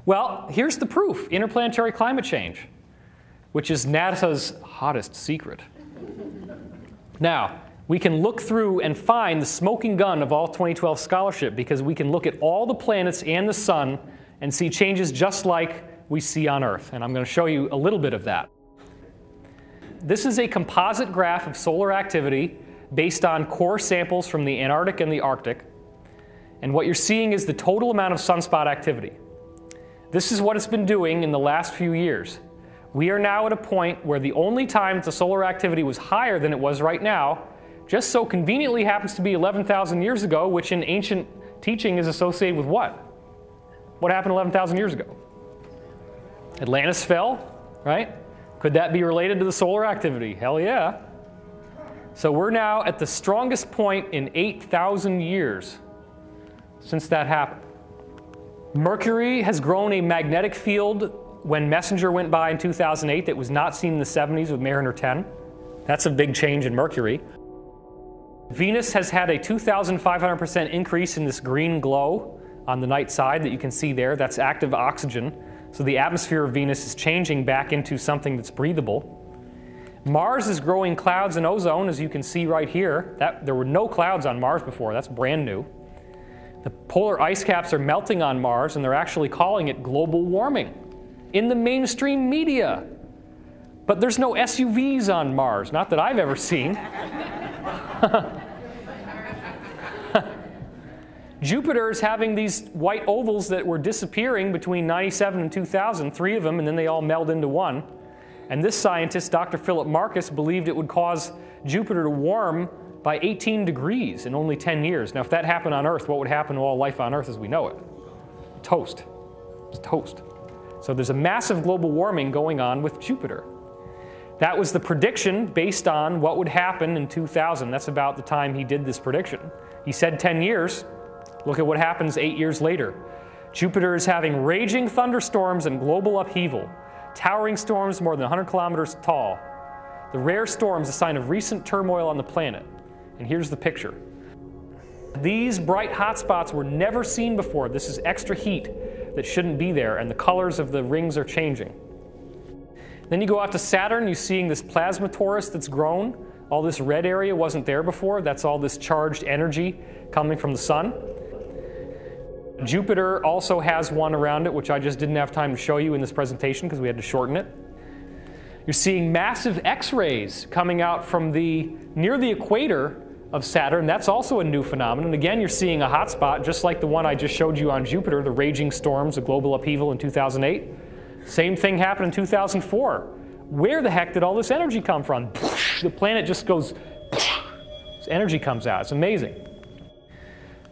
Well, here's the proof, interplanetary climate change, which is NASA's hottest secret. Now, we can look through and find the smoking gun of all 2012 scholarship because we can look at all the planets and the sun and see changes just like we see on Earth. And I'm going to show you a little bit of that. This is a composite graph of solar activity based on core samples from the Antarctic and the Arctic. And what you're seeing is the total amount of sunspot activity. This is what it's been doing in the last few years. We are now at a point where the only time the solar activity was higher than it was right now just so conveniently happens to be 11,000 years ago, which in ancient teaching is associated with what? What happened 11,000 years ago? Atlantis fell, right? Could that be related to the solar activity? Hell yeah. So we're now at the strongest point in 8,000 years since that happened. Mercury has grown a magnetic field when MESSENGER went by in 2008 that was not seen in the 70s with Mariner 10. That's a big change in Mercury. Venus has had a 2,500% increase in this green glow on the night side that you can see there. That's active oxygen. So the atmosphere of Venus is changing back into something that's breathable. Mars is growing clouds and ozone, as you can see right here. There were no clouds on Mars before. That's brand new. The polar ice caps are melting on Mars, and they're actually calling it global warming in the mainstream media. But there's no SUVs on Mars, not that I've ever seen. Jupiter is having these white ovals that were disappearing between 97 and 2000, 3 of them, and then they all meld into one. And this scientist, Dr. Philip Marcus, believed it would cause Jupiter to warm by 18 degrees in only 10 years. Now, if that happened on Earth, what would happen to all life on Earth as we know it? Toast. It's toast. So there's a massive global warming going on with Jupiter. That was the prediction based on what would happen in 2000. That's about the time he did this prediction. He said 10 years. Look at what happens 8 years later. Jupiter is having raging thunderstorms and global upheaval. Towering storms more than 100 kilometers tall. The rare storms, a sign of recent turmoil on the planet. And here's the picture. These bright hotspots were never seen before. This is extra heat that shouldn't be there, and the colors of the rings are changing. Then you go out to Saturn, you're seeing this plasma torus that's grown. All this red area wasn't there before. That's all this charged energy coming from the sun. Jupiter also has one around it, which I just didn't have time to show you in this presentation because we had to shorten it. You're seeing massive X-rays coming out from near the equator of Saturn. That's also a new phenomenon. Again, you're seeing a hot spot, just like the one I just showed you on Jupiter, the raging storms, the global upheaval in 2008. Same thing happened in 2004. Where the heck did all this energy come from? The planet just goes, energy comes out. It's amazing.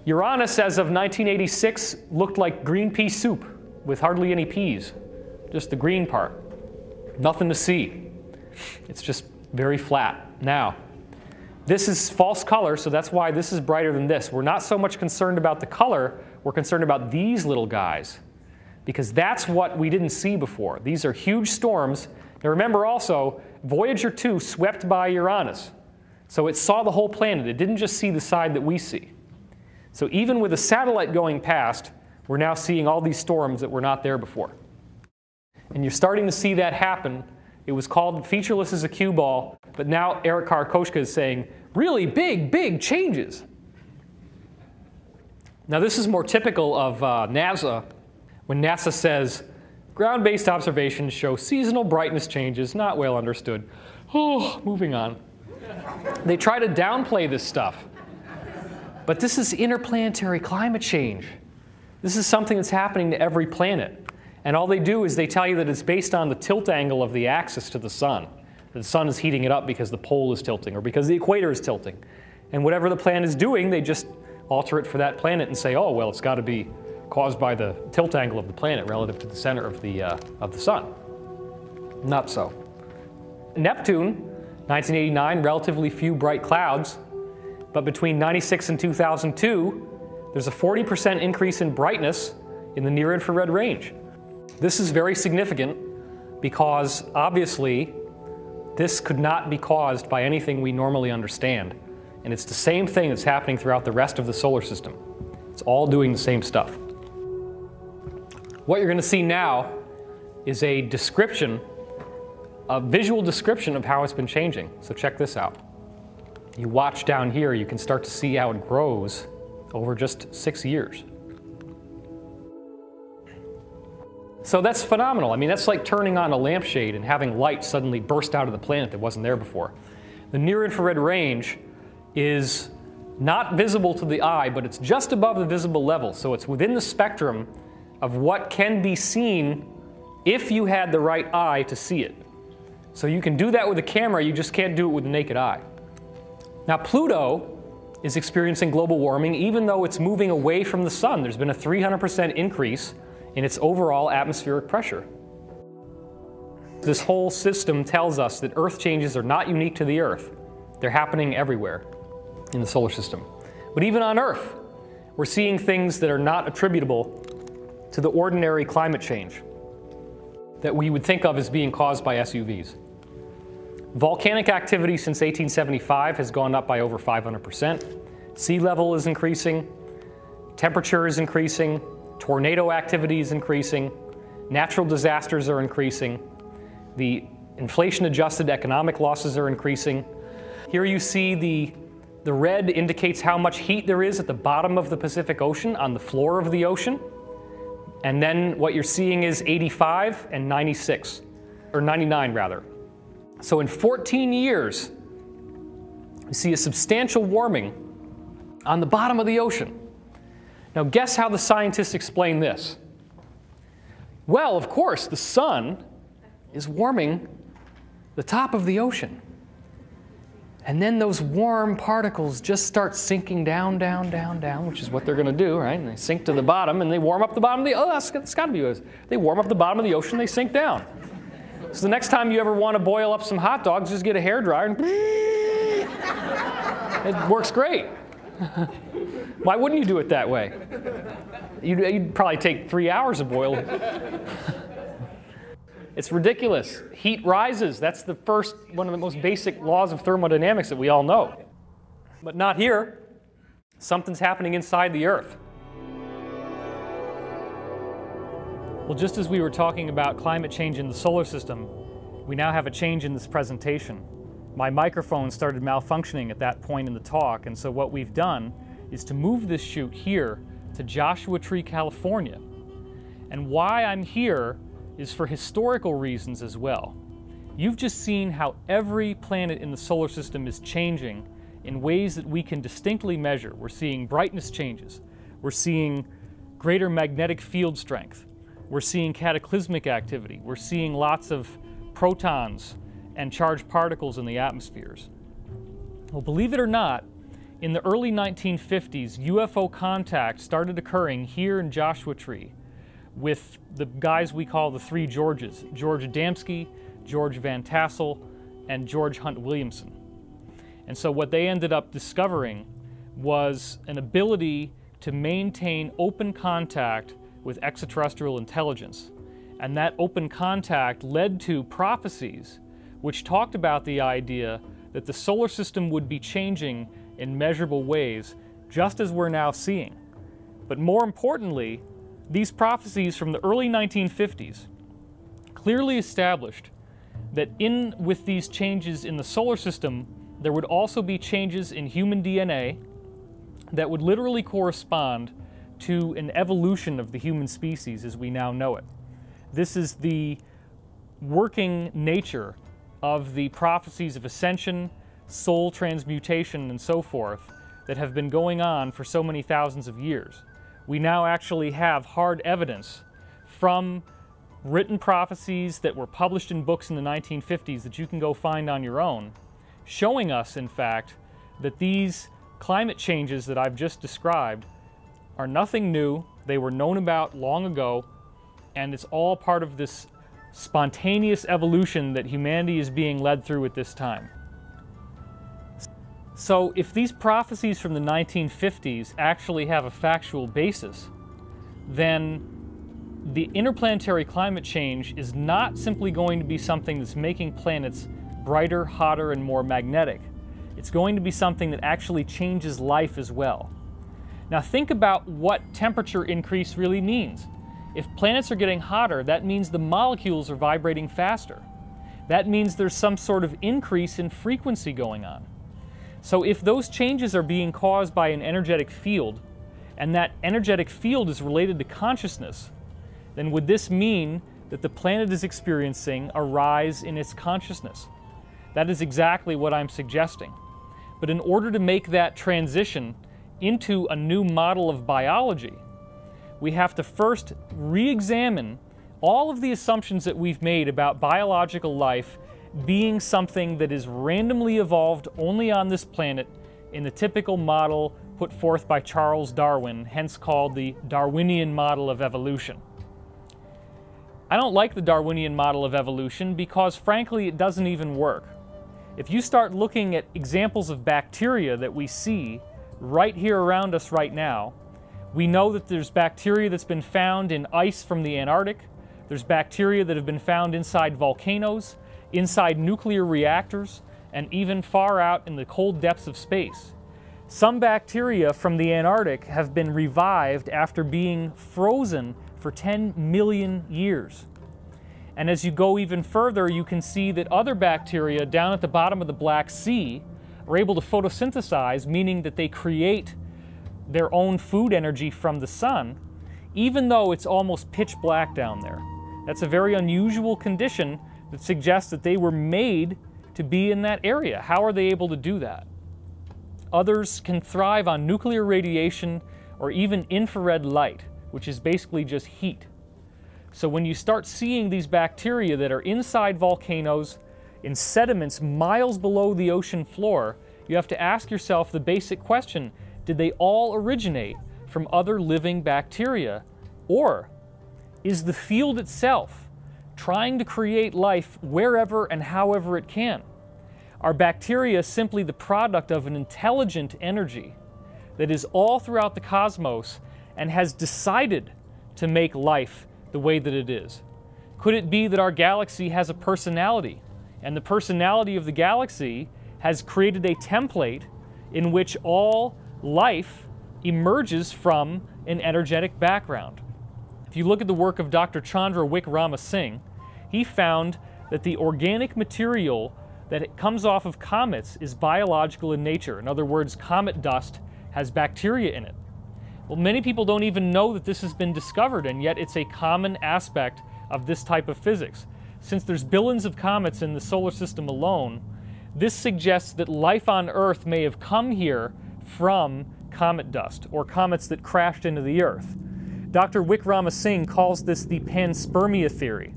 Uranus, as of 1986, looked like green pea soup with hardly any peas, just the green part. Nothing to see. It's just very flat. Now, this is false color, so that's why this is brighter than this. We're not so much concerned about the color, we're concerned about these little guys, because that's what we didn't see before. These are huge storms. Now remember also, Voyager 2 swept by Uranus, so it saw the whole planet. It didn't just see the side that we see. So even with a satellite going past, we're now seeing all these storms that were not there before. And you're starting to see that happen. It was called featureless as a cue ball, but now Eric Karkoschka is saying, really big changes. Now this is more typical of NASA, when NASA says, ground-based observations show seasonal brightness changes, not well understood. Oh, moving on. They try to downplay this stuff. But this is interplanetary climate change. This is something that's happening to every planet. And all they do is they tell you that it's based on the tilt angle of the axis to the sun. The sun is heating it up because the pole is tilting or because the equator is tilting. And whatever the planet is doing, they just alter it for that planet and say, oh, well, it's got to be caused by the tilt angle of the planet relative to the center of the sun. Not so. Neptune, 1989, relatively few bright clouds. But between 96 and 2002, there's a 40% increase in brightness in the near-infrared range. This is very significant because, obviously, this could not be caused by anything we normally understand. And it's the same thing that's happening throughout the rest of the solar system. It's all doing the same stuff. What you're going to see now is a description, a visual description of how it's been changing. So check this out. You watch down here, you can start to see how it grows over just 6 years. So that's phenomenal. I mean, that's like turning on a lampshade and having light suddenly burst out of the planet that wasn't there before. The near-infrared range is not visible to the eye, but it's just above the visible level. So it's within the spectrum of what can be seen if you had the right eye to see it. So you can do that with a camera, you just can't do it with the naked eye. Now, Pluto is experiencing global warming even though it's moving away from the sun. There's been a 300% increase in its overall atmospheric pressure. This whole system tells us that Earth changes are not unique to the Earth. They're happening everywhere in the solar system. But even on Earth, we're seeing things that are not attributable to the ordinary climate change that we would think of as being caused by SUVs. Volcanic activity since 1875 has gone up by over 500%. Sea level is increasing, temperature is increasing, tornado activity is increasing, natural disasters are increasing, the inflation-adjusted economic losses are increasing. Here you see the red indicates how much heat there is at the bottom of the Pacific Ocean, on the floor of the ocean. And then what you're seeing is 85 and 96, or 99 rather. So in 14 years, you see a substantial warming on the bottom of the ocean. Now guess how the scientists explain this? Well, of course, the sun is warming the top of the ocean. And then those warm particles just start sinking down, down, down, down, which is what they're going to do, right? And they sink to the bottom, and they warm up the bottom of the, oh, that's got to be what it is. They warm up the bottom of the ocean, they sink down. So the next time you ever want to boil up some hot dogs, just get a hairdryer and it works great. Why wouldn't you do it that way? You'd probably take 3 hours to boil. It's ridiculous. Heat rises. That's the first, one of the most basic laws of thermodynamics that we all know. But not here. Something's happening inside the Earth. Well, just as we were talking about climate change in the solar system, we now have a change in this presentation. My microphone started malfunctioning at that point in the talk, and so what we've done is to move this shoot here to Joshua Tree, California. And why I'm here is for historical reasons as well. You've just seen how every planet in the solar system is changing in ways that we can distinctly measure. We're seeing brightness changes. We're seeing greater magnetic field strength. We're seeing cataclysmic activity. We're seeing lots of protons and charged particles in the atmospheres. Well, believe it or not, in the early 1950s, UFO contact started occurring here in Joshua Tree with the guys we call the three Georges, George Adamski, George Van Tassel, and George Hunt Williamson. And so what they ended up discovering was an ability to maintain open contact with extraterrestrial intelligence. And that open contact led to prophecies which talked about the idea that the solar system would be changing in measurable ways, just as we're now seeing. But more importantly, these prophecies from the early 1950s clearly established that with these changes in the solar system, there would also be changes in human DNA that would literally correspond to an evolution of the human species as we now know it. This is the working nature of the prophecies of ascension, soul transmutation, and so forth that have been going on for so many thousands of years. We now actually have hard evidence from written prophecies that were published in books in the 1950s that you can go find on your own, showing us, in fact, that these climate changes that I've just described are nothing new. They were known about long ago, and it's all part of this spontaneous evolution that humanity is being led through at this time. So if these prophecies from the 1950s actually have a factual basis, then the interplanetary climate change is not simply going to be something that's making planets brighter, hotter, and more magnetic. It's going to be something that actually changes life as well. Now think about what temperature increase really means. If planets are getting hotter, that means the molecules are vibrating faster. That means there's some sort of increase in frequency going on. So if those changes are being caused by an energetic field, and that energetic field is related to consciousness, then would this mean that the planet is experiencing a rise in its consciousness? That is exactly what I'm suggesting. But in order to make that transition into a new model of biology, we have to first re-examine all of the assumptions that we've made about biological life being something that is randomly evolved only on this planet in the typical model put forth by Charles Darwin, hence called the Darwinian model of evolution. I don't like the Darwinian model of evolution because, frankly, it doesn't even work. If you start looking at examples of bacteria that we see right here around us right now, we know that there's bacteria that's been found in ice from the Antarctic, there's bacteria that have been found inside volcanoes, inside nuclear reactors, and even far out in the cold depths of space. Some bacteria from the Antarctic have been revived after being frozen for 10 million years. And as you go even further, you can see that other bacteria down at the bottom of the Black Sea are able to photosynthesize, meaning that they create their own food energy from the sun, even though it's almost pitch black down there. That's a very unusual condition that suggests that they were made to be in that area. How are they able to do that? Others can thrive on nuclear radiation or even infrared light, which is basically just heat. So when you start seeing these bacteria that are inside volcanoes, in sediments miles below the ocean floor, you have to ask yourself the basic question: did they all originate from other living bacteria? Or is the field itself trying to create life wherever and however it can? Are bacteria simply the product of an intelligent energy that is all throughout the cosmos and has decided to make life the way that it is? Could it be that our galaxy has a personality, and the personality of the galaxy has created a template in which all life emerges from an energetic background? If you look at the work of Dr. Chandra Wickrama Singh, he found that the organic material that comes off of comets is biological in nature. In other words, comet dust has bacteria in it. Well, many people don't even know that this has been discovered, and yet it's a common aspect of this type of physics. Since there's billions of comets in the solar system alone, this suggests that life on Earth may have come here from comet dust, or comets that crashed into the Earth. Dr. Wickrama Singh calls this the panspermia theory.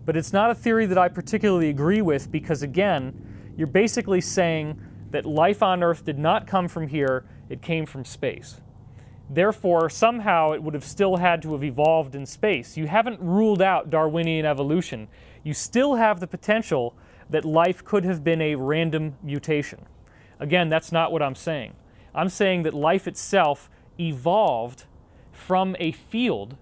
But it's not a theory that I particularly agree with because, again, you're basically saying that life on Earth did not come from here, it came from space. Therefore, somehow it would have still had to have evolved in space. You haven't ruled out Darwinian evolution. You still have the potential that life could have been a random mutation. Again, that's not what I'm saying. I'm saying that life itself evolved from a field,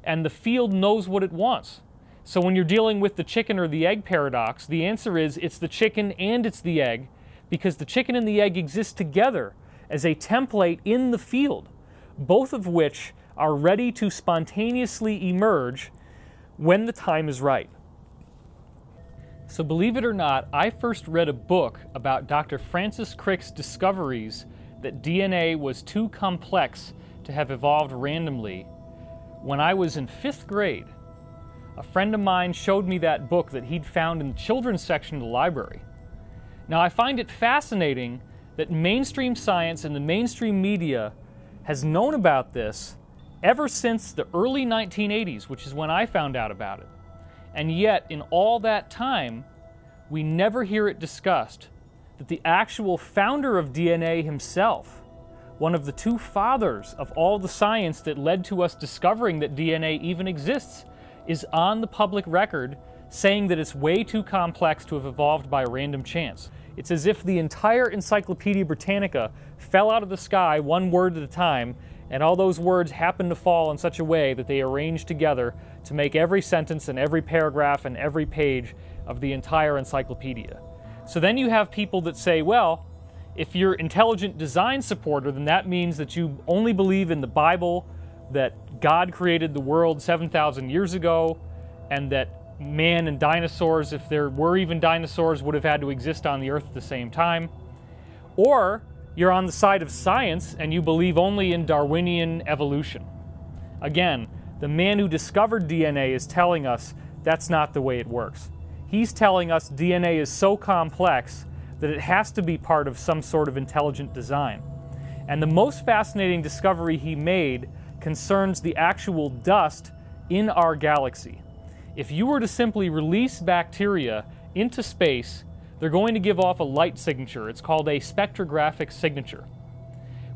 and the field knows what it wants. So when you're dealing with the chicken or the egg paradox, the answer is it's the chicken and it's the egg, because the chicken and the egg exist together as a template in the field, both of which are ready to spontaneously emerge when the time is right. So believe it or not, I first read a book about Dr. Francis Crick's discoveries that DNA was too complex to have evolved randomly when I was in 5th grade. A friend of mine showed me that book that he'd found in the children's section of the library. Now, I find it fascinating that mainstream science and the mainstream media has known about this ever since the early 1980s, which is when I found out about it. And yet, in all that time, we never hear it discussed that the actual founder of DNA himself, one of the two fathers of all the science that led to us discovering that DNA even exists, is on the public record saying that it's way too complex to have evolved by random chance. It's as if the entire Encyclopedia Britannica fell out of the sky one word at a time, and all those words happened to fall in such a way that they arranged together to make every sentence and every paragraph and every page of the entire encyclopedia. So then you have people that say, well, if you're intelligent design supporter, then that means that you only believe in the Bible that God created the world 7,000 years ago, and that man and dinosaurs, if there were even dinosaurs, would have had to exist on the Earth at the same time. Or you're on the side of science and you believe only in Darwinian evolution. Again, the man who discovered DNA is telling us that's not the way it works. He's telling us DNA is so complex that it has to be part of some sort of intelligent design. And the most fascinating discovery he made concerns the actual dust in our galaxy. If you were to simply release bacteria into space, they're going to give off a light signature. It's called a spectrographic signature.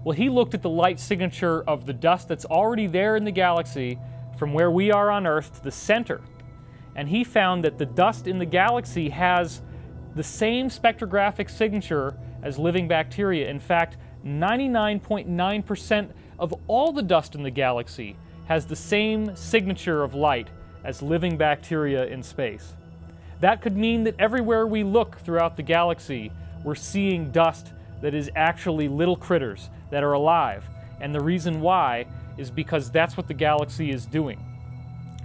Well, he looked at the light signature of the dust that's already there in the galaxy from where we are on Earth to the center. And he found that the dust in the galaxy has the same spectrographic signature as living bacteria. In fact, 99.9% of all the dust in the galaxy has the same signature of light as living bacteria in space. That could mean that everywhere we look throughout the galaxy, we're seeing dust that is actually little critters that are alive. And the reason why is because that's what the galaxy is doing.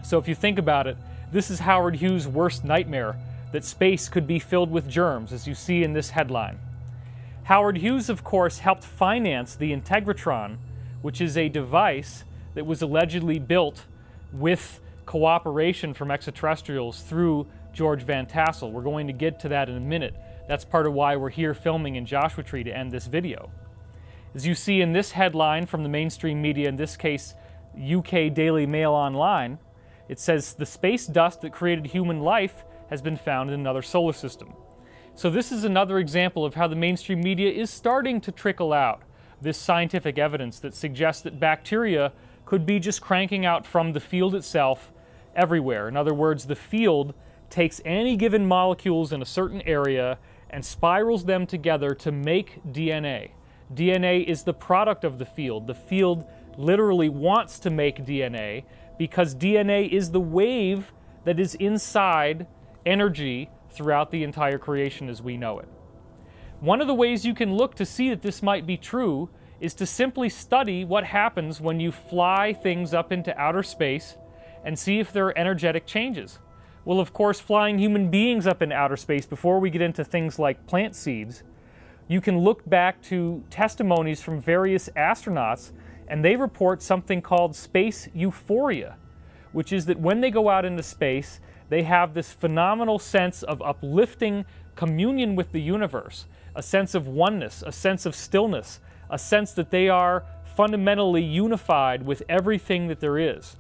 So if you think about it, this is Howard Hughes' worst nightmare, that space could be filled with germs, as you see in this headline. Howard Hughes, of course, helped finance the Integratron, which is a device that was allegedly built with cooperation from extraterrestrials through George Van Tassel. We're going to get to that in a minute. That's part of why we're here filming in Joshua Tree to end this video. As you see in this headline from the mainstream media, in this case UK Daily Mail Online, it says the space dust that created human life has been found in another solar system. So this is another example of how the mainstream media is starting to trickle out this scientific evidence that suggests that bacteria could be just cranking out from the field itself everywhere. In other words, the field takes any given molecules in a certain area and spirals them together to make DNA. DNA is the product of the field. The field literally wants to make DNA because DNA is the wave that is inside energy throughout the entire creation as we know it. One of the ways you can look to see that this might be true is to simply study what happens when you fly things up into outer space and see if there are energetic changes. Well, of course, flying human beings up into outer space, before we get into things like plant seeds, you can look back to testimonies from various astronauts, and they report something called space euphoria, which is that when they go out into space, they have this phenomenal sense of uplifting communion with the universe, a sense of oneness, a sense of stillness, a sense that they are fundamentally unified with everything that there is.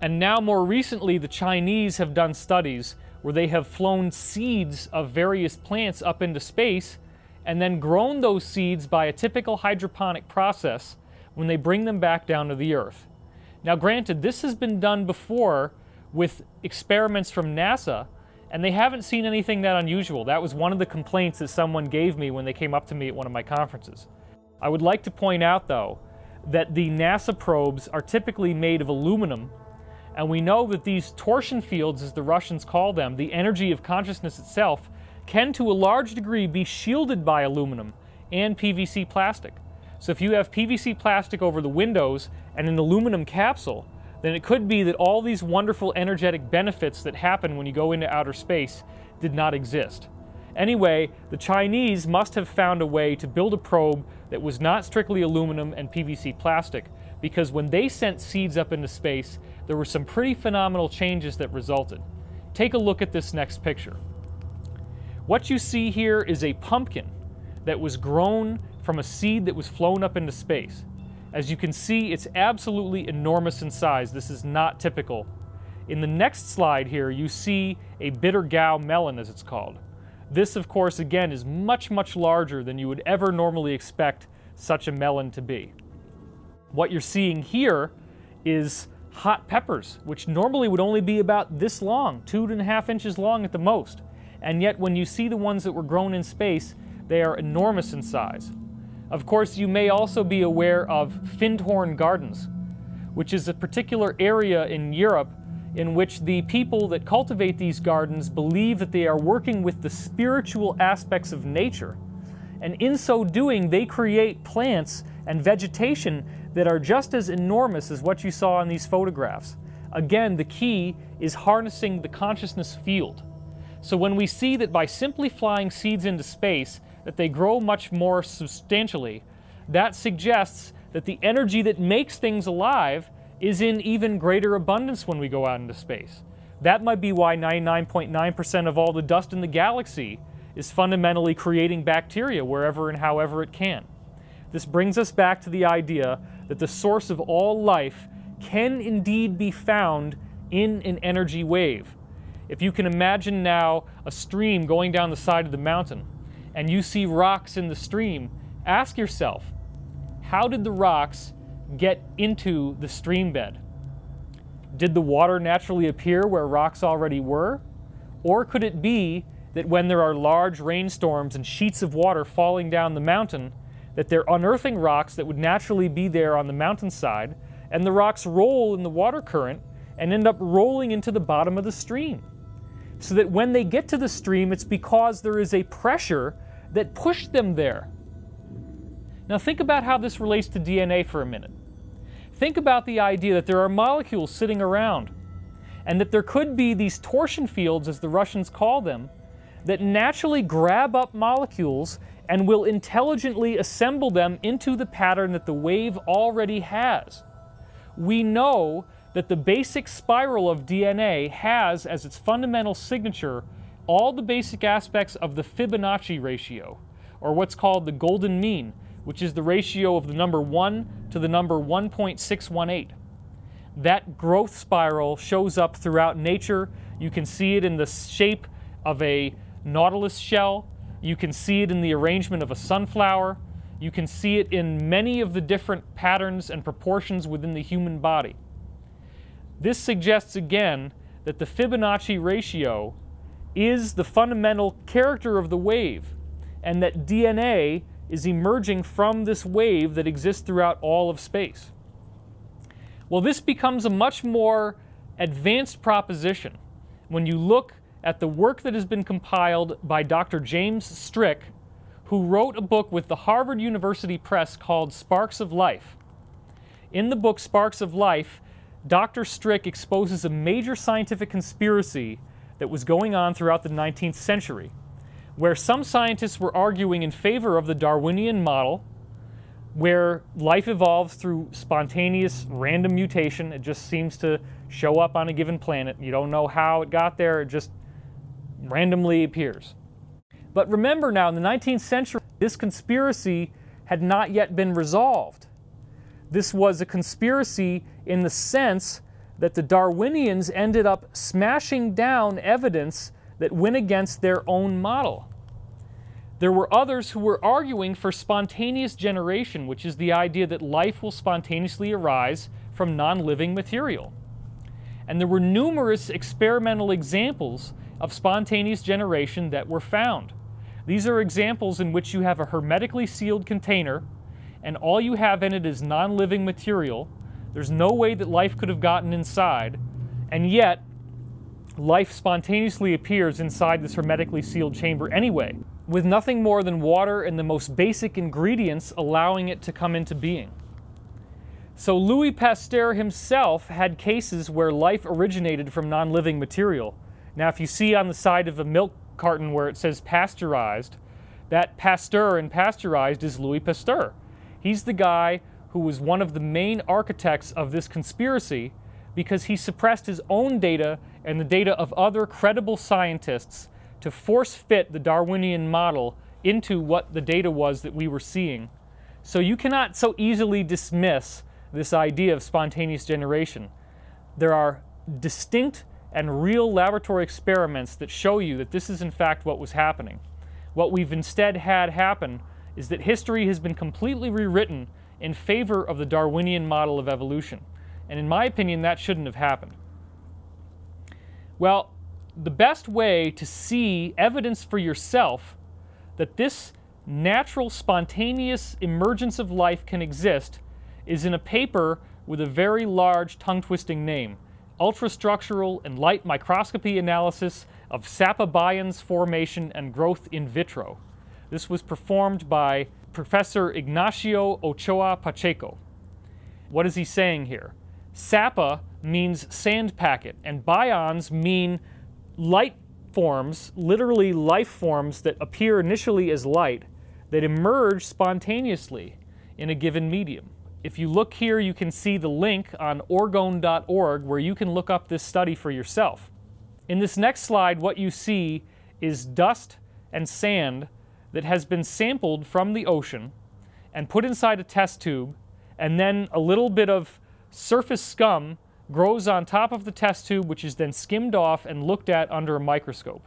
And now more recently, the Chinese have done studies where they have flown seeds of various plants up into space and then grown those seeds by a typical hydroponic process when they bring them back down to the Earth. Now granted, this has been done before with experiments from NASA, and they haven't seen anything that unusual. That was one of the complaints that someone gave me when they came up to me at one of my conferences. I would like to point out, though, that the NASA probes are typically made of aluminum, and we know that these torsion fields, as the Russians call them, the energy of consciousness itself, can to a large degree be shielded by aluminum and PVC plastic. So if you have PVC plastic over the windows and an aluminum capsule, then it could be that all these wonderful energetic benefits that happen when you go into outer space did not exist. Anyway, the Chinese must have found a way to build a probe that was not strictly aluminum and PVC plastic, because when they sent seeds up into space, there were some pretty phenomenal changes that resulted. Take a look at this next picture. What you see here is a pumpkin that was grown from a seed that was flown up into space. As you can see, it's absolutely enormous in size. This is not typical. In the next slide here, you see a bitter gao melon, as it's called. This, of course, again, is much, much larger than you would ever normally expect such a melon to be. What you're seeing here is hot peppers, which normally would only be about this long, 2.5 inches long at the most. And yet, when you see the ones that were grown in space, they are enormous in size. Of course, you may also be aware of Findhorn Gardens, which is a particular area in Europe in which the people that cultivate these gardens believe that they are working with the spiritual aspects of nature. And in so doing, they create plants and vegetation that are just as enormous as what you saw in these photographs. Again, the key is harnessing the consciousness field. So when we see that by simply flying seeds into space, that they grow much more substantially, that suggests that the energy that makes things alive is in even greater abundance when we go out into space. That might be why 99.9% of all the dust in the galaxy is fundamentally creating bacteria wherever and however it can. This brings us back to the idea that the source of all life can indeed be found in an energy wave. If you can imagine now a stream going down the side of the mountain, and you see rocks in the stream, ask yourself, how did the rocks get into the stream bed? Did the water naturally appear where rocks already were? Or could it be that when there are large rainstorms and sheets of water falling down the mountain, that they're unearthing rocks that would naturally be there on the mountainside, and the rocks roll in the water current and end up rolling into the bottom of the stream? So that when they get to the stream, it's because there is a pressure that pushed them there. Now think about how this relates to DNA for a minute. Think about the idea that there are molecules sitting around, and that there could be these torsion fields, as the Russians call them, that naturally grab up molecules and will intelligently assemble them into the pattern that the wave already has. We know that the basic spiral of DNA has as its fundamental signature all the basic aspects of the Fibonacci ratio, or what's called the golden mean, which is the ratio of the number 1 to the number 1.618. That growth spiral shows up throughout nature. You can see it in the shape of a nautilus shell. You can see it in the arrangement of a sunflower. You can see it in many of the different patterns and proportions within the human body. This suggests again that the Fibonacci ratio is the fundamental character of the wave, and that DNA is emerging from this wave that exists throughout all of space. Well, this becomes a much more advanced proposition when you look at the work that has been compiled by Dr. James Strick, who wrote a book with the Harvard University Press called Sparks of Life. In the book Sparks of Life, Dr. Strick exposes a major scientific conspiracy that was going on throughout the 19th century, where some scientists were arguing in favor of the Darwinian model, where life evolves through spontaneous random mutation. It just seems to show up on a given planet. You don't know how it got there, it just randomly appears. But remember now, in the 19th century, this conspiracy had not yet been resolved. This was a conspiracy in the sense that the Darwinians ended up smashing down evidence that went against their own model. There were others who were arguing for spontaneous generation, which is the idea that life will spontaneously arise from non-living material. And there were numerous experimental examples of spontaneous generation that were found. These are examples in which you have a hermetically sealed container, and all you have in it is non-living material. There's no way that life could have gotten inside, and yet life spontaneously appears inside this hermetically sealed chamber anyway, with nothing more than water and the most basic ingredients allowing it to come into being. So Louis Pasteur himself had cases where life originated from non-living material. Now if you see on the side of a milk carton where it says pasteurized, that Pasteur in pasteurized is Louis Pasteur. He's the guy who was one of the main architects of this conspiracy because he suppressed his own data and the data of other credible scientists to force fit the Darwinian model into what the data was that we were seeing. So you cannot so easily dismiss this idea of spontaneous generation. There are distinct and real laboratory experiments that show you that this is in fact what was happening. What we've instead had happen is that history has been completely rewritten in favor of the Darwinian model of evolution. And in my opinion, that shouldn't have happened. Well, the best way to see evidence for yourself that this natural, spontaneous emergence of life can exist is in a paper with a very large, tongue-twisting name, Ultrastructural and Light Microscopy Analysis of Sapobians Formation and Growth in Vitro. This was performed by Professor Ignacio Ochoa Pacheco. What is he saying here? Sappa means sand packet, and bions mean light forms, literally life forms that appear initially as light, that emerge spontaneously in a given medium. If you look here, you can see the link on orgone.org where you can look up this study for yourself. In this next slide, what you see is dust and sand that has been sampled from the ocean and put inside a test tube, and then a little bit of surface scum grows on top of the test tube, which is then skimmed off and looked at under a microscope.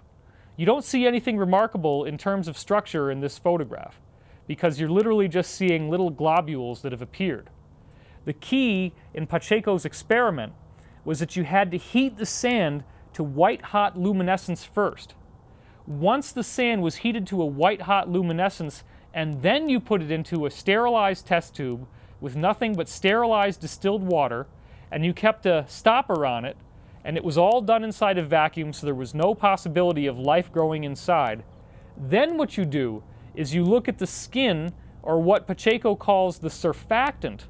You don't see anything remarkable in terms of structure in this photograph, because you're literally just seeing little globules that have appeared. The key in Pacheco's experiment was that you had to heat the sand to white-hot luminescence first. Once the sand was heated to a white-hot luminescence, and then you put it into a sterilized test tube with nothing but sterilized distilled water, and you kept a stopper on it, and it was all done inside a vacuum, so there was no possibility of life growing inside. Then what you do is you look at the skin, or what Pacheco calls the surfactant,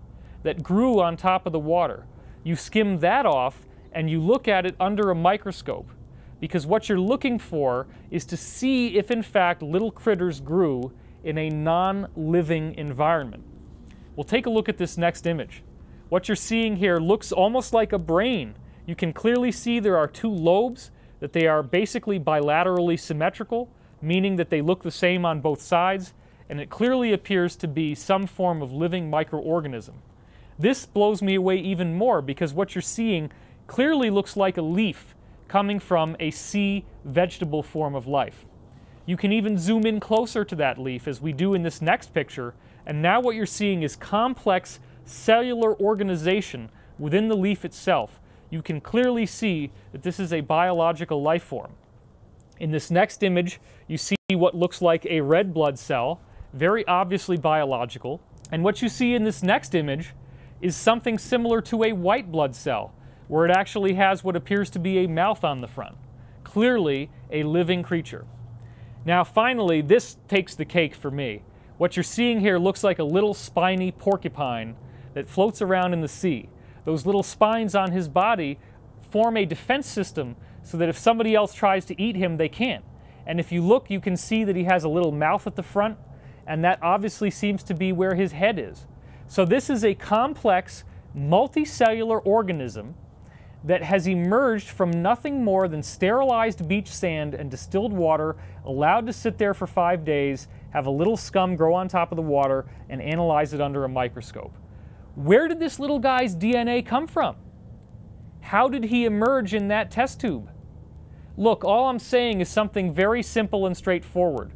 that grew on top of the water. You skim that off, and you look at it under a microscope, because what you're looking for is to see if in fact little critters grew in a non-living environment. We'll take a look at this next image. What you're seeing here looks almost like a brain. You can clearly see there are two lobes, that they are basically bilaterally symmetrical, meaning that they look the same on both sides, and it clearly appears to be some form of living microorganism. This blows me away even more, because what you're seeing clearly looks like a leaf coming from a sea vegetable form of life. You can even zoom in closer to that leaf, as we do in this next picture, and now what you're seeing is complex cellular organization within the leaf itself. You can clearly see that this is a biological life form. In this next image, you see what looks like a red blood cell, very obviously biological, and what you see in this next image is something similar to a white blood cell, where it actually has what appears to be a mouth on the front. Clearly a living creature. Now finally, this takes the cake for me. What you're seeing here looks like a little spiny porcupine that floats around in the sea. Those little spines on his body form a defense system so that if somebody else tries to eat him, they can't. And if you look, you can see that he has a little mouth at the front, and that obviously seems to be where his head is. So this is a complex, multicellular organism that has emerged from nothing more than sterilized beach sand and distilled water, allowed to sit there for 5 days, have a little scum grow on top of the water, and analyze it under a microscope. Where did this little guy's DNA come from? How did he emerge in that test tube? Look, all I'm saying is something very simple and straightforward.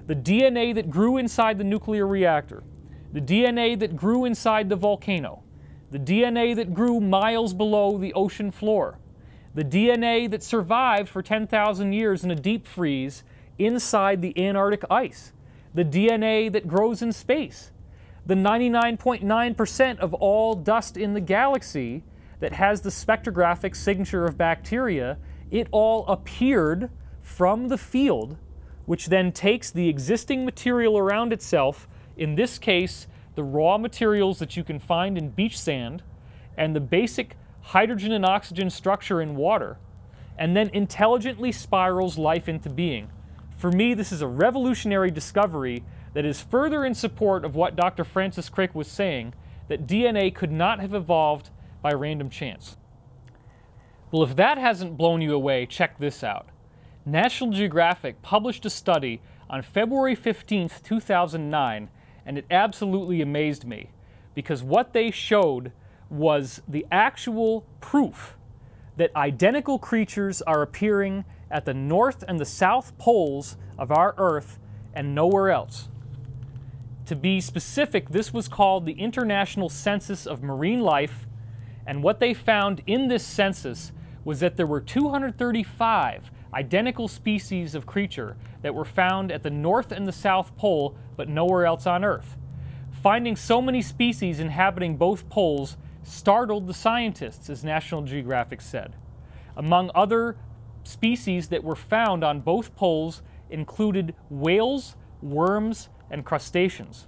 The DNA that grew inside the nuclear reactor, the DNA that grew inside the volcano, the DNA that grew miles below the ocean floor, the DNA that survived for 10,000 years in a deep freeze inside the Antarctic ice, the DNA that grows in space, the 99.9% of all dust in the galaxy that has the spectrographic signature of bacteria, it all appeared from the field, which then takes the existing material around itself, in this case, the raw materials that you can find in beach sand, and the basic hydrogen and oxygen structure in water, and then intelligently spirals life into being. For me, this is a revolutionary discovery that is further in support of what Dr. Francis Crick was saying, that DNA could not have evolved by random chance. Well, if that hasn't blown you away, check this out. National Geographic published a study on February 15th, 2009, and it absolutely amazed me, because what they showed was the actual proof that identical creatures are appearing at the north and the south poles of our Earth and nowhere else. To be specific, this was called the International Census of Marine Life, and what they found in this census was that there were 235 identical species of creature that were found at the North and the South Pole, but nowhere else on Earth. Finding so many species inhabiting both poles startled the scientists, as National Geographic said. Among other species that were found on both poles included whales, worms, and crustaceans.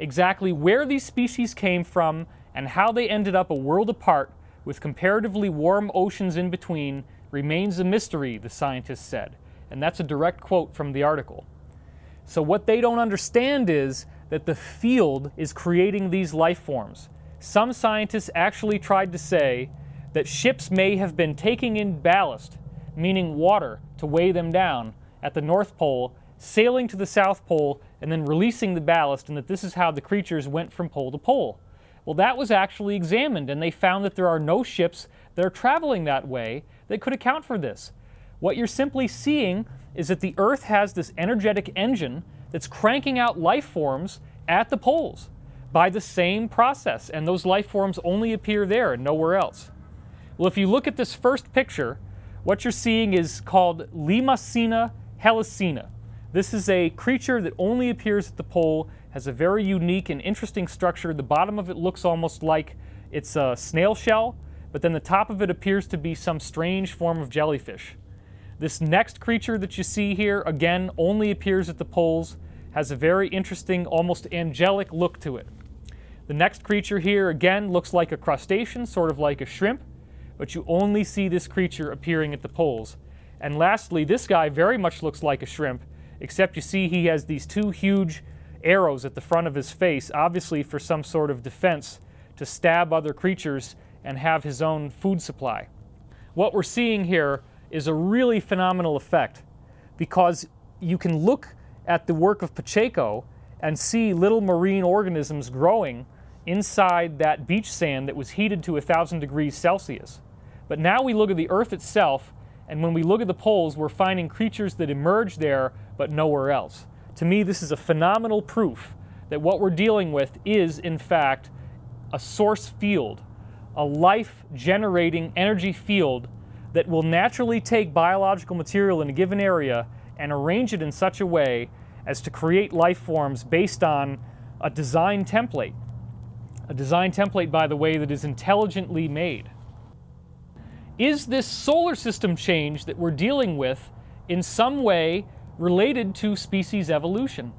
Exactly where these species came from and how they ended up a world apart with comparatively warm oceans in between remains a mystery, the scientists said. And that's a direct quote from the article. So what they don't understand is that the field is creating these life forms. Some scientists actually tried to say that ships may have been taking in ballast, meaning water, to weigh them down at the North Pole, sailing to the South Pole, and then releasing the ballast, and that this is how the creatures went from pole to pole. Well, that was actually examined, and they found that there are no ships that are traveling that way that could account for this. What you're simply seeing is that the Earth has this energetic engine that's cranking out life forms at the poles by the same process, and those life forms only appear there and nowhere else. Well, if you look at this first picture, what you're seeing is called Limacina helicina. This is a creature that only appears at the pole, has a very unique and interesting structure. The bottom of it looks almost like it's a snail shell, but then the top of it appears to be some strange form of jellyfish. This next creature that you see here, again, only appears at the poles, has a very interesting, almost angelic look to it. The next creature here, again, looks like a crustacean, sort of like a shrimp, but you only see this creature appearing at the poles. And lastly, this guy very much looks like a shrimp, except you see he has these two huge arrows at the front of his face, obviously for some sort of defense to stab other creatures and have his own food supply. What we're seeing here is a really phenomenal effect, because you can look at the work of Pacheco and see little marine organisms growing inside that beach sand that was heated to 1,000 degrees Celsius. But now we look at the Earth itself, and when we look at the poles, we're finding creatures that emerge there but nowhere else. To me, this is a phenomenal proof that what we're dealing with is, in fact, a source field, a life-generating energy field that will naturally take biological material in a given area and arrange it in such a way as to create life forms based on a design template. A design template, by the way, that is intelligently made. Is this solar system change that we're dealing with in some way related to species evolution?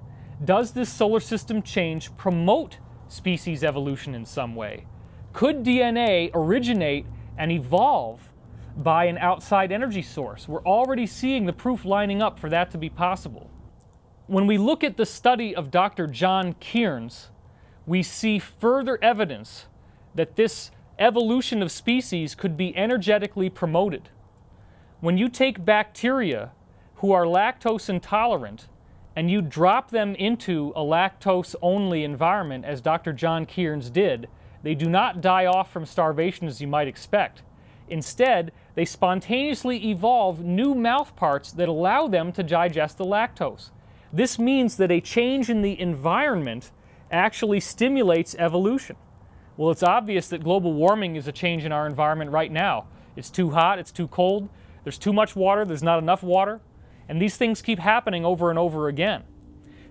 Does this solar system change promote species evolution in some way? Could DNA originate and evolve by an outside energy source? We're already seeing the proof lining up for that to be possible. When we look at the study of Dr. John Kearns, we see further evidence that this evolution of species could be energetically promoted. When you take bacteria who are lactose intolerant and you drop them into a lactose-only environment, as Dr. John Kearns did, they do not die off from starvation as you might expect. Instead, they spontaneously evolve new mouth parts that allow them to digest the lactose. This means that a change in the environment actually stimulates evolution. Well, it's obvious that global warming is a change in our environment right now. It's too hot, it's too cold, there's too much water, there's not enough water, and these things keep happening over and over again.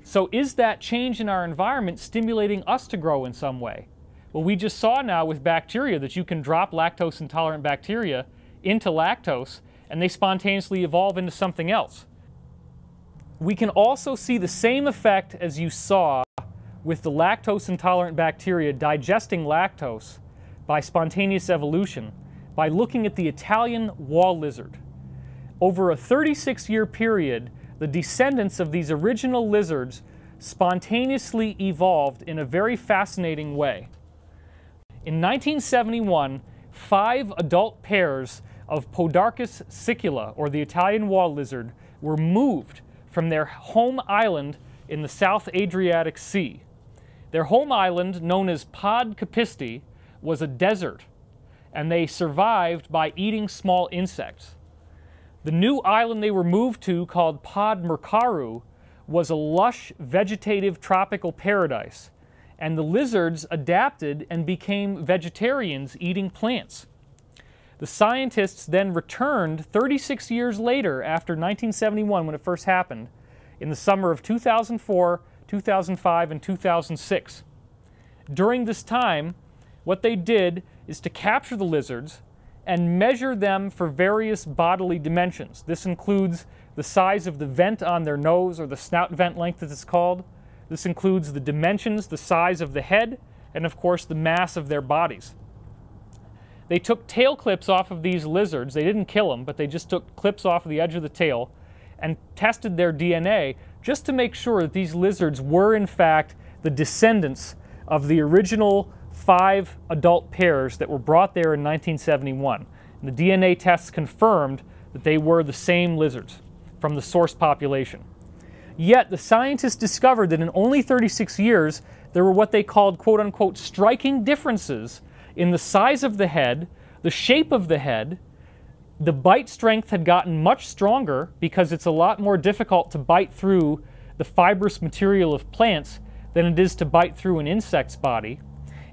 So is that change in our environment stimulating us to grow in some way? Well, we just saw now with bacteria that you can drop lactose-intolerant bacteria into lactose, and they spontaneously evolve into something else. We can also see the same effect as you saw with the lactose-intolerant bacteria digesting lactose by spontaneous evolution by looking at the Italian wall lizard. Over a 36-year period, the descendants of these original lizards spontaneously evolved in a very fascinating way. In 1971, 5 adult pairs of Podarcus sicula, or the Italian wall lizard, were moved from their home island in the South Adriatic Sea. Their home island, known as Pod Capisti, was a desert, and they survived by eating small insects. The new island they were moved to, called Pod Mercaru, was a lush vegetative tropical paradise, and the lizards adapted and became vegetarians eating plants. The scientists then returned 36 years later, after 1971 when it first happened, in the summer of 2004, 2005, and 2006. During this time, what they did is to capture the lizards and measure them for various bodily dimensions. This includes the size of the vent on their nose, or the snout vent length as it's called. This includes the dimensions, the size of the head, and of course the mass of their bodies. They took tail clips off of these lizards. They didn't kill them, but they just took clips off of the edge of the tail and tested their DNA just to make sure that these lizards were in fact the descendants of the original 5 adult pairs that were brought there in 1971. And the DNA tests confirmed that they were the same lizards from the source population. Yet the scientists discovered that in only 36 years there were what they called quote-unquote striking differences in the size of the head, the shape of the head. The bite strength had gotten much stronger because it's a lot more difficult to bite through the fibrous material of plants than it is to bite through an insect's body.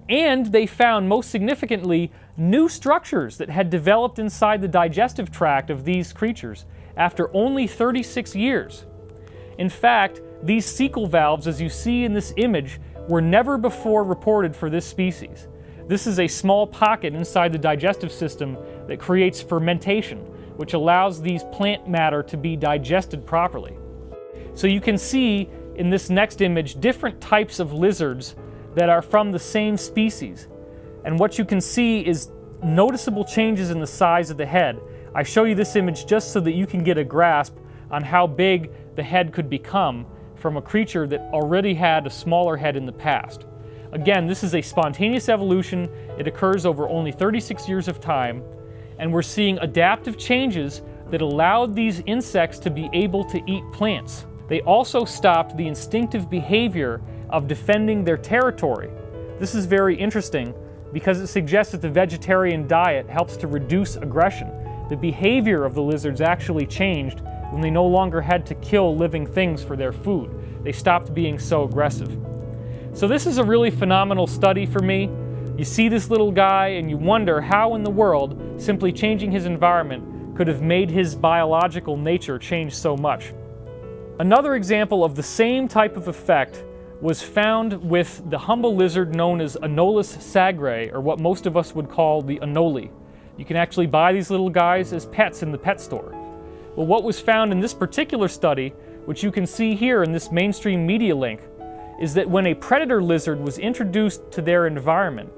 And they found, most significantly, new structures that had developed inside the digestive tract of these creatures after only 36 years. In fact, these cecal valves, as you see in this image, were never before reported for this species. This is a small pocket inside the digestive system that creates fermentation, which allows these plant matter to be digested properly. So you can see in this next image different types of lizards that are from the same species. And what you can see is noticeable changes in the size of the head. I show you this image just so that you can get a grasp on how big the head could become from a creature that already had a smaller head in the past. Again, this is a spontaneous evolution. It occurs over only 36 years of time, and we're seeing adaptive changes that allowed these insects to be able to eat plants. They also stopped the instinctive behavior of defending their territory. This is very interesting because it suggests that the vegetarian diet helps to reduce aggression. The behavior of the lizards actually changed when they no longer had to kill living things for their food. They stopped being so aggressive. So this is a really phenomenal study for me. You see this little guy and you wonder how in the world simply changing his environment could have made his biological nature change so much. Another example of the same type of effect was found with the humble lizard known as Anolis sagre, or what most of us would call the anole. You can actually buy these little guys as pets in the pet store. Well, what was found in this particular study, which you can see here in this mainstream media link, is that when a predator lizard was introduced to their environment,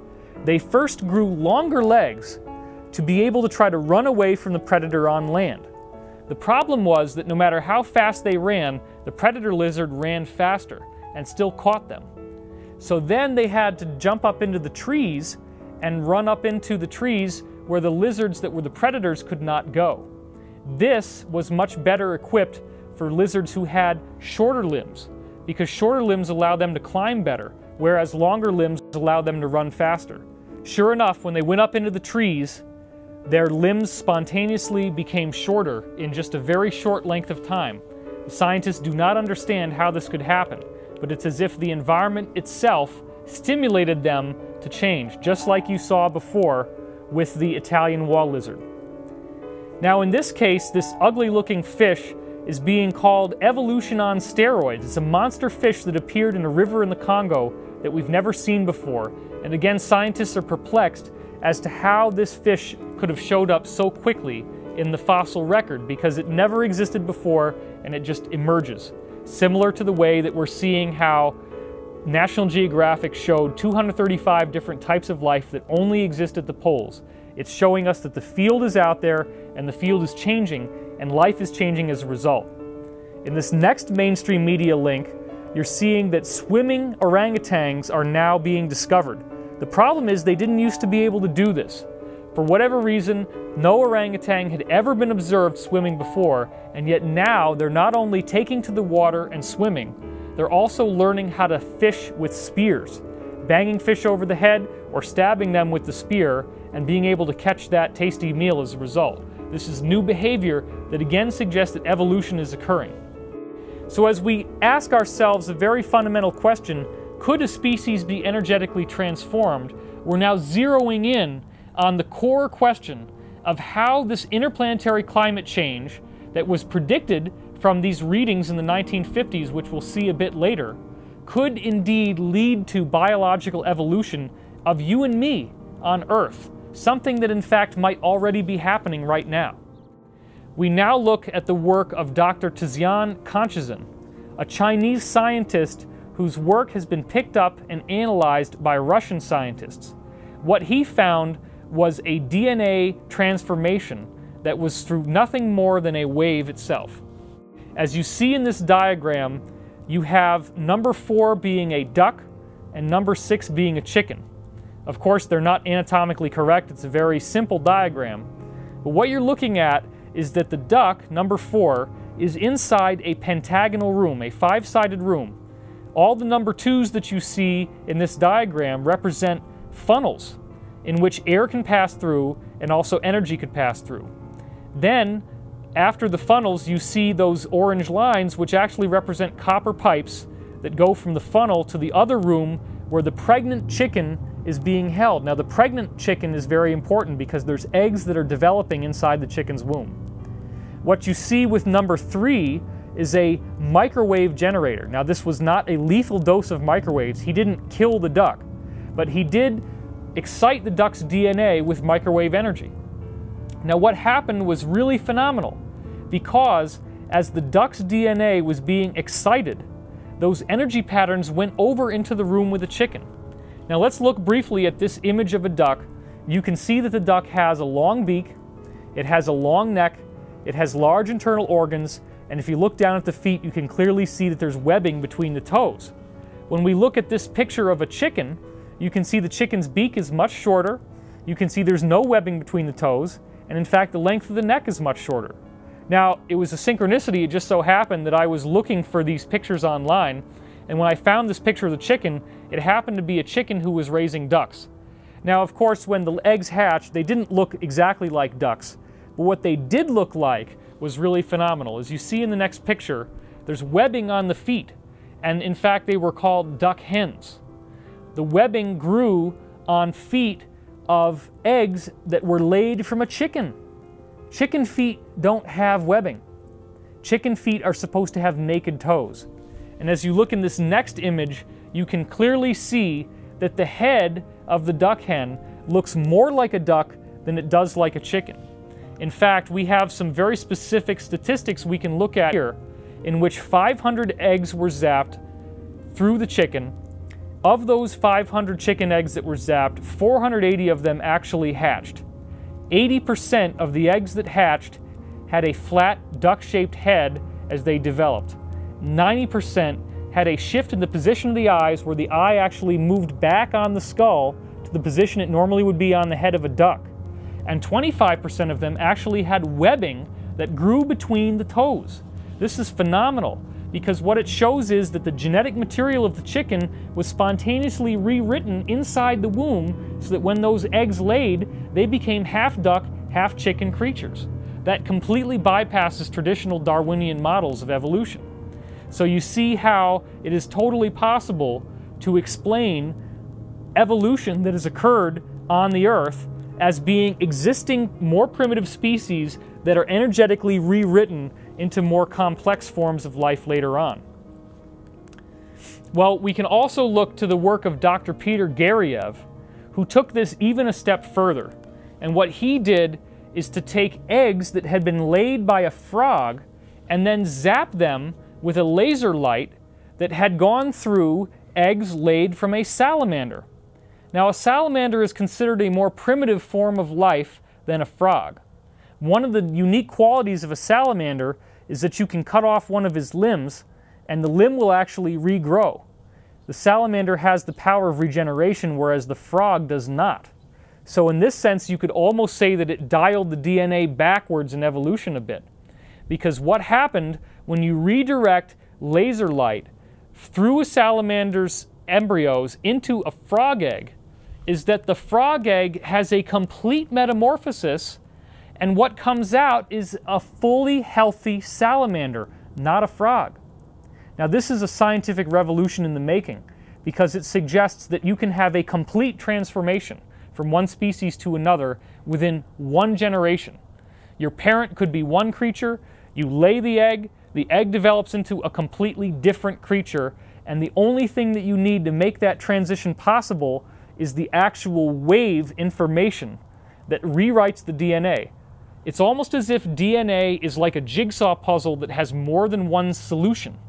they first grew longer legs to be able to try to run away from the predator on land. The problem was that no matter how fast they ran, the predator lizard ran faster and still caught them. So then they had to jump up into the trees and run up into the trees where the lizards that were the predators could not go. This was much better equipped for lizards who had shorter limbs, because shorter limbs allow them to climb better, whereas longer limbs allow them to run faster. Sure enough, when they went up into the trees, their limbs spontaneously became shorter in just a very short length of time. The scientists do not understand how this could happen, but it's as if the environment itself stimulated them to change, just like you saw before with the Italian wall lizard. Now in this case, this ugly-looking fish is being called evolution on steroids. It's a monster fish that appeared in a river in the Congo that we've never seen before. And again, scientists are perplexed as to how this fish could have showed up so quickly in the fossil record, because it never existed before and it just emerges. Similar to the way that we're seeing how National Geographic showed 235 different types of life that only exist at the poles. It's showing us that the field is out there and the field is changing, and life is changing as a result. In this next mainstream media link, you're seeing that swimming orangutans are now being discovered. The problem is they didn't used to be able to do this. For whatever reason, no orangutan had ever been observed swimming before, and yet now they're not only taking to the water and swimming, they're also learning how to fish with spears, banging fish over the head or stabbing them with the spear and being able to catch that tasty meal as a result. This is new behavior that again suggests that evolution is occurring. So as we ask ourselves a very fundamental question, could a species be energetically transformed? We're now zeroing in on the core question of how this interplanetary climate change that was predicted from these readings in the 1950s, which we'll see a bit later, could indeed lead to biological evolution of you and me on Earth, something that in fact might already be happening right now. We now look at the work of Dr. Tizian Kanchizin, a Chinese scientist whose work has been picked up and analyzed by Russian scientists. What he found was a DNA transformation that was through nothing more than a wave itself. As you see in this diagram, you have number 4 being a duck and number 6 being a chicken. Of course, they're not anatomically correct. It's a very simple diagram. But what you're looking at is that the duck, number 4, is inside a pentagonal room, a 5-sided room. All the number 2s that you see in this diagram represent funnels in which air can pass through and also energy could pass through. Then, after the funnels, you see those orange lines which actually represent copper pipes that go from the funnel to the other room where the pregnant chicken is being held. Now, the pregnant chicken is very important because there's eggs that are developing inside the chicken's womb. What you see with number 3 is a microwave generator. Now, this was not a lethal dose of microwaves. He didn't kill the duck, but he did excite the duck's DNA with microwave energy. Now, what happened was really phenomenal because as the duck's DNA was being excited, those energy patterns went over into the room with the chicken. Now, let's look briefly at this image of a duck. You can see that the duck has a long beak, it has a long neck, it has large internal organs, and if you look down at the feet, you can clearly see that there's webbing between the toes. When we look at this picture of a chicken, you can see the chicken's beak is much shorter, you can see there's no webbing between the toes, and in fact the length of the neck is much shorter. Now, it was a synchronicity. It just so happened that I was looking for these pictures online, and when I found this picture of the chicken, it happened to be a chicken who was raising ducks. Now, of course, when the eggs hatched, they didn't look exactly like ducks, but what they did look like was really phenomenal. As you see in the next picture, there's webbing on the feet, and in fact they were called duck hens. The webbing grew on feet of eggs that were laid from a chicken. Chicken feet don't have webbing. Chicken feet are supposed to have naked toes. And as you look in this next image, you can clearly see that the head of the duck hen looks more like a duck than it does like a chicken. In fact, we have some very specific statistics we can look at here in which 500 eggs were zapped through the chicken. Of those 500 chicken eggs that were zapped, 480 of them actually hatched. 80% of the eggs that hatched had a flat duck-shaped head as they developed. 90% had a shift in the position of the eyes where the eye actually moved back on the skull to the position it normally would be on the head of a duck. And 25% of them actually had webbing that grew between the toes. This is phenomenal because what it shows is that the genetic material of the chicken was spontaneously rewritten inside the womb so that when those eggs laid, they became half duck, half chicken creatures. That completely bypasses traditional Darwinian models of evolution. So you see how it is totally possible to explain evolution that has occurred on the Earth as being existing more primitive species that are energetically rewritten into more complex forms of life later on. Well, we can also look to the work of Dr. Peter Garriev, who took this even a step further. And what he did is to take eggs that had been laid by a frog and then zap them with a laser light that had gone through eggs laid from a salamander. Now, a salamander is considered a more primitive form of life than a frog. One of the unique qualities of a salamander is that you can cut off one of his limbs and the limb will actually regrow. The salamander has the power of regeneration, whereas the frog does not. So in this sense, you could almost say that it dialed the DNA backwards in evolution a bit. Because what happened when you redirect laser light through a salamander's embryos into a frog egg is that the frog egg has a complete metamorphosis, and what comes out is a fully healthy salamander, not a frog. Now, this is a scientific revolution in the making because it suggests that you can have a complete transformation from one species to another within one generation. Your parent could be one creature, you lay the egg develops into a completely different creature, and the only thing that you need to make that transition possible is the actual wave information that rewrites the DNA. It's almost as if DNA is like a jigsaw puzzle that has more than one solution.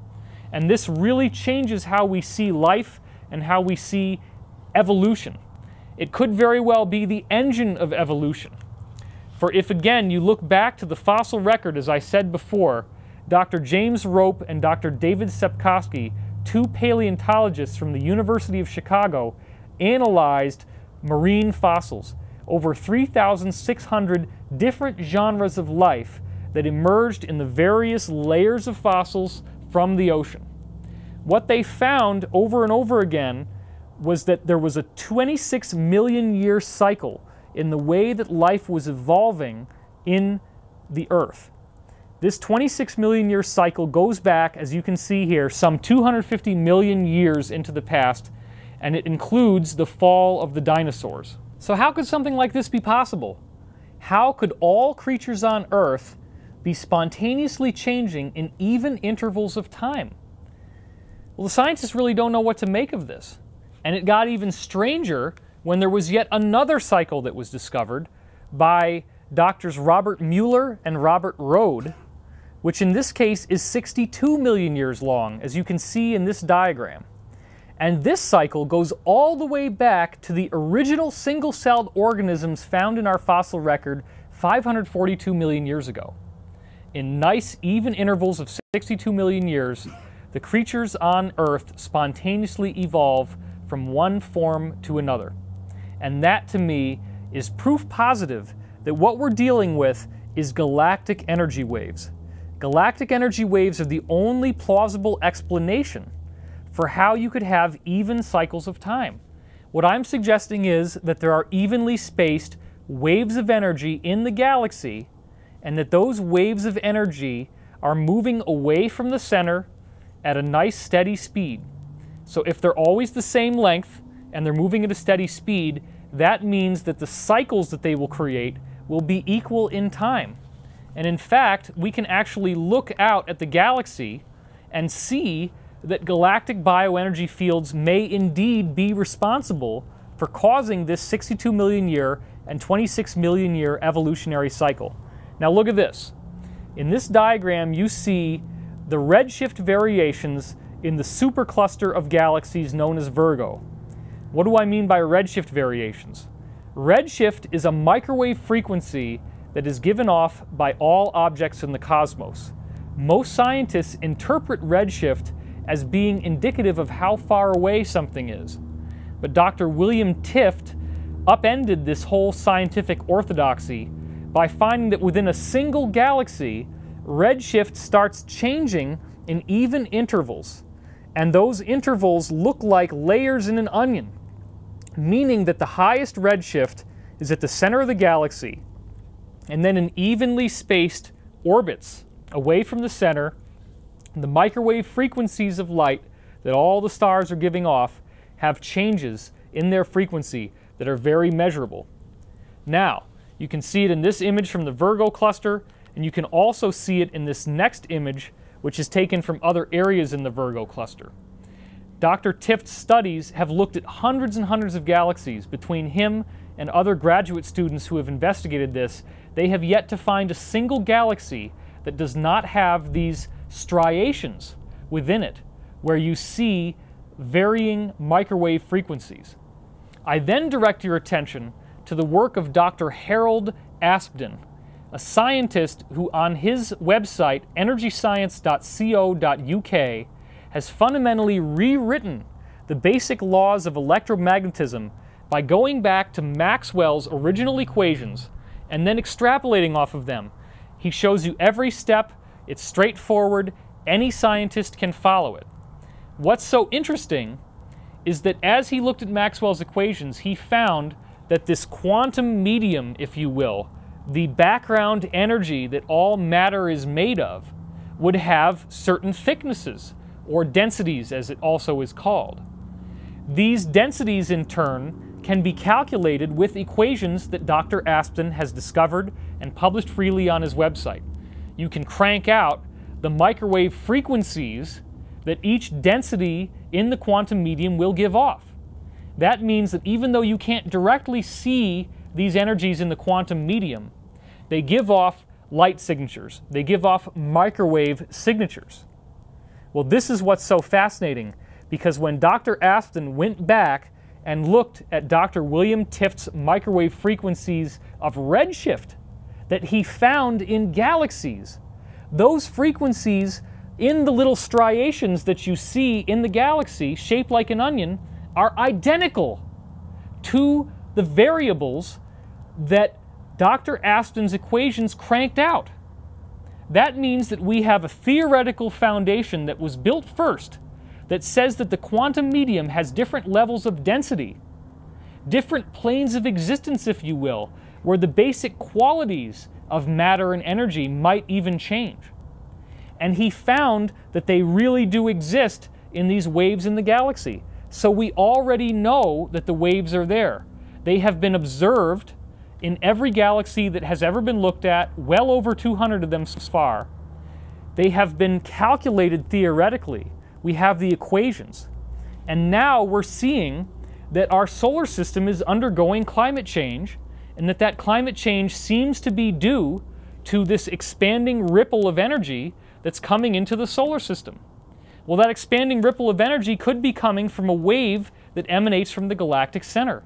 And this really changes how we see life and how we see evolution. It could very well be the engine of evolution. For if, again, you look back to the fossil record, as I said before, Dr. James Rope and Dr. David Sepkoski, two paleontologists from the University of Chicago, analyzed marine fossils, over 3,600 different genres of life that emerged in the various layers of fossils from the ocean. What they found over and over again was that there was a 26 million year cycle in the way that life was evolving in the Earth. This 26 million year cycle goes back, as you can see here, some 250 million years into the past, and it includes the fall of the dinosaurs. So how could something like this be possible? How could all creatures on Earth be spontaneously changing in even intervals of time? Well, the scientists really don't know what to make of this. And it got even stranger when there was yet another cycle that was discovered by Doctors Robert Mueller and Robert Rode, which in this case is 62 million years long, as you can see in this diagram. And this cycle goes all the way back to the original single-celled organisms found in our fossil record 542 million years ago. In nice, even intervals of 62 million years, the creatures on Earth spontaneously evolve from one form to another. And that, to me, is proof positive that what we're dealing with is galactic energy waves. Galactic energy waves are the only plausible explanation for how you could have even cycles of time. What I'm suggesting is that there are evenly spaced waves of energy in the galaxy, and that those waves of energy are moving away from the center at a nice steady speed. So if they're always the same length and they're moving at a steady speed, that means that the cycles that they will create will be equal in time. And in fact, we can actually look out at the galaxy and see that galactic bioenergy fields may indeed be responsible for causing this 62 million year and 26 million year evolutionary cycle. Now look at this. In this diagram, you see the redshift variations in the supercluster of galaxies known as Virgo. What do I mean by redshift variations? Redshift is a microwave frequency that is given off by all objects in the cosmos. Most scientists interpret redshift as being indicative of how far away something is. But Dr. William Tift upended this whole scientific orthodoxy by finding that within a single galaxy, redshift starts changing in even intervals. And those intervals look like layers in an onion, meaning that the highest redshift is at the center of the galaxy, and then in evenly spaced orbits away from the center, the microwave frequencies of light that all the stars are giving off have changes in their frequency that are very measurable. Now, you can see it in this image from the Virgo cluster, and you can also see it in this next image, which is taken from other areas in the Virgo cluster. Dr. Tift's studies have looked at hundreds and hundreds of galaxies. Between him and other graduate students who have investigated this, they have yet to find a single galaxy that does not have these striations within it, where you see varying microwave frequencies. I then direct your attention to the work of Dr. Harold Aspdin, a scientist who on his website, energyscience.co.uk, has fundamentally rewritten the basic laws of electromagnetism by going back to Maxwell's original equations and then extrapolating off of them. He shows you every step. It's straightforward. Any scientist can follow it. What's so interesting is that as he looked at Maxwell's equations, he found that this quantum medium, if you will, the background energy that all matter is made of, would have certain thicknesses, or densities as it also is called. These densities, in turn, can be calculated with equations that Dr. Aspdin has discovered and published freely on his website. You can crank out the microwave frequencies that each density in the quantum medium will give off. That means that even though you can't directly see these energies in the quantum medium, they give off light signatures. They give off microwave signatures. Well, this is what's so fascinating, because when Dr. Aston went back and looked at Dr. William Tift's microwave frequencies of redshift that he found in galaxies, those frequencies in the little striations that you see in the galaxy, shaped like an onion, are identical to the variables that Dr. Aston's equations cranked out. That means that we have a theoretical foundation that was built first that says that the quantum medium has different levels of density, different planes of existence, if you will, where the basic qualities of matter and energy might even change. And he found that they really do exist in these waves in the galaxy. So we already know that the waves are there. They have been observed in every galaxy that has ever been looked at, well over 200 of them so far. They have been calculated theoretically. We have the equations. And now we're seeing that our solar system is undergoing climate change, and that climate change seems to be due to this expanding ripple of energy that's coming into the solar system. Well, that expanding ripple of energy could be coming from a wave that emanates from the galactic center.